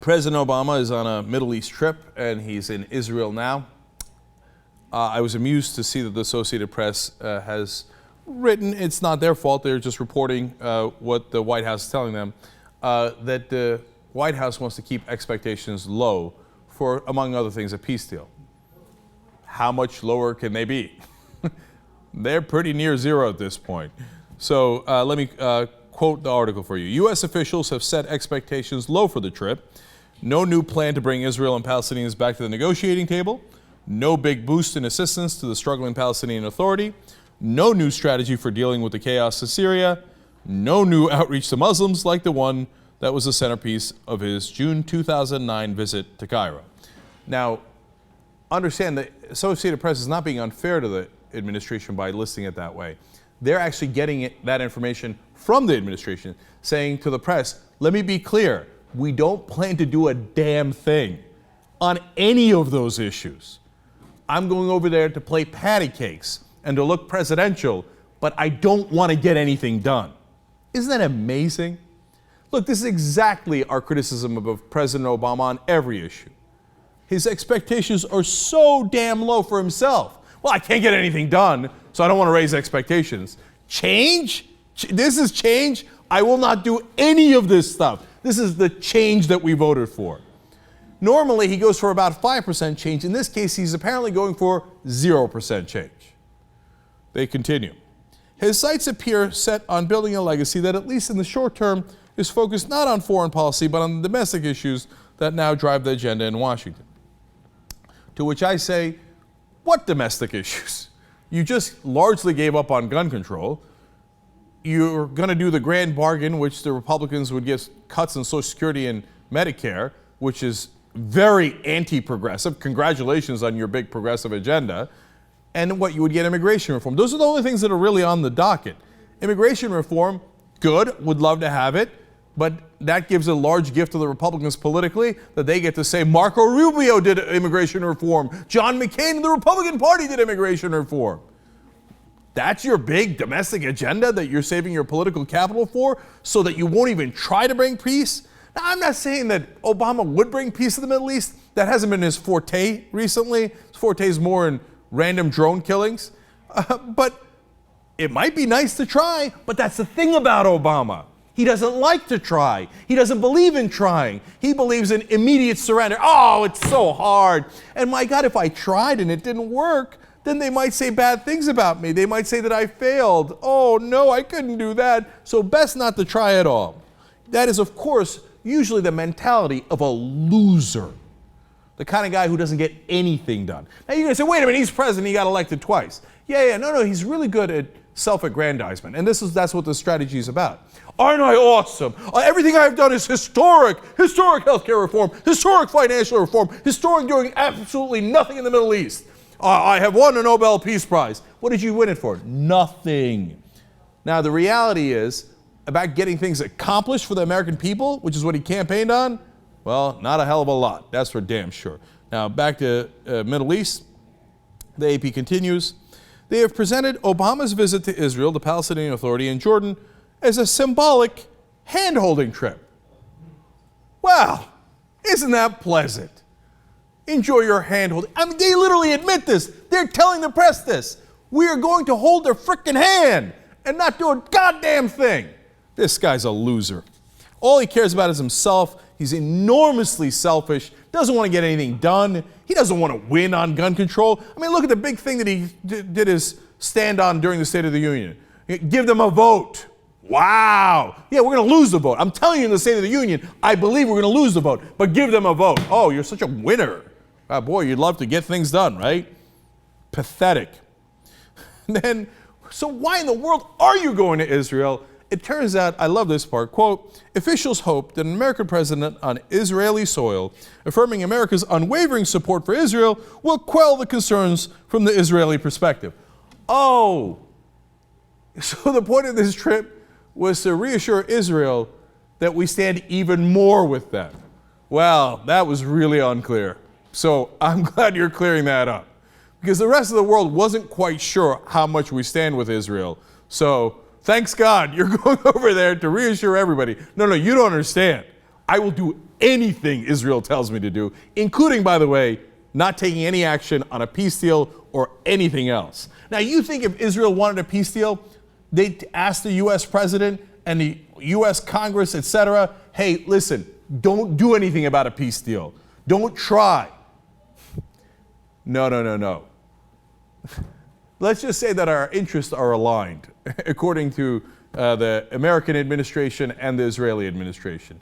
President Obama is on a Middle East trip, and he's in Israel now. I was amused to see that the Associated Press has written, it's not their fault, they're just reporting what the White House is telling them, that the White House wants to keep expectations low for, among other things, a peace deal. How much lower can they be? They're pretty near zero at this point. So let me quote the article for you. U.S. officials have set expectations low for the trip. No new plan to bring Israel and Palestinians back to the negotiating table. No big boost in assistance to the struggling Palestinian Authority. No new strategy for dealing with the chaos in Syria. No new outreach to Muslims like the one that was the centerpiece of his June 2009 visit to Cairo. Now, understand the Associated Press is not being unfair to the administration by listing it that way. They're actually getting that information from the administration, saying to the press, let me be clear, we don't plan to do a damn thing on any of those issues. I'm going over there to play patty cakes and to look presidential, but I don't want to get anything done. Isn't that amazing? Look, this is exactly our criticism of President Obama on every issue. His expectations are so damn low for himself. Well, I can't get anything done, so I don't want to raise expectations. Change? This is change? I will not do any of this stuff. This is the change that we voted for. Normally, he goes for about 5% change. In this case, he's apparently going for 0% change. They continue. His sights appear set on building a legacy that, at least in the short term, is focused not on foreign policy, but on the domestic issues that now drive the agenda in Washington. To which I say, what domestic issues? You just largely gave up on gun control. You're going to do the grand bargain, which the Republicans would get cuts in Social Security and Medicare, which is very anti-progressive. Congratulations on your big progressive agenda. And what you would get immigration reform. Those are the only things that are really on the docket. Immigration reform, good, would love to have it, but that gives a large gift to the Republicans politically that they get to say Marco Rubio did immigration reform. John McCain and the Republican Party did immigration reform. That's your big domestic agenda that you're saving your political capital for so that you won't even try to bring peace? Now, I'm not saying that Obama would bring peace to the Middle East. That hasn't been his forte recently. His forte is more in random drone killings. But it might be nice to try, but that's the thing about Obama. He doesn't like to try. He doesn't believe in trying. He believes in immediate surrender. Oh, it's so hard. And my God, if I tried and it didn't work, then they might say bad things about me. They might say that I failed. Oh, no, I couldn't do that. So best not to try at all. That is, of course, usually the mentality of a loser. The kind of guy who doesn't get anything done. Now you're going to say, wait a minute, he's president, he got elected twice. Yeah, no, he's really good at self-aggrandizement. And that's what the strategy is about. Aren't I awesome? Everything I've done is historic. Historic healthcare reform, historic financial reform, historic doing absolutely nothing in the Middle East. I have won a Nobel Peace Prize. What did you win it for? Nothing. Now the reality is, about getting things accomplished for the American people, which is what he campaigned on, well, not a hell of a lot. That's for damn sure. Now back to Middle East. The AP continues. They have presented Obama's visit to Israel, the Palestinian Authority, and Jordan as a symbolic hand-holding trip. Wow, isn't that pleasant? Enjoy your hand-holding. I mean, they literally admit this. They're telling the press this. We are going to hold their frickin' hand and not do a goddamn thing. This guy's a loser. All he cares about is himself. He's enormously selfish, doesn't want to get anything done. He doesn't want to win on gun control. I mean, look at the big thing that he did his stand on during the State of the Union. Give them a vote. Wow. Yeah, we're going to lose the vote. I'm telling you in the State of the Union, I believe we're going to lose the vote, but give them a vote. Oh, you're such a winner. Oh, boy, you'd love to get things done, right? Pathetic. Then, so why in the world are you going to Israel? It turns out, I love this part, quote, officials hope that an American president on Israeli soil, affirming America's unwavering support for Israel, will quell the concerns from the Israeli perspective. Oh, so the point of this trip was to reassure Israel that we stand even more with them. Well, that was really unclear. So I'm glad you're clearing that up. Because the rest of the world wasn't quite sure how much we stand with Israel. So thanks God, you're going over there to reassure everybody. No, you don't understand. I will do anything Israel tells me to do, including, by the way, not taking any action on a peace deal or anything else. Now, you think if Israel wanted a peace deal, they'd ask the U.S. president and the U.S. Congress, etc., hey, listen, don't do anything about a peace deal. Don't try. No. Let's just say that our interests are aligned, according to the American administration and the Israeli administration.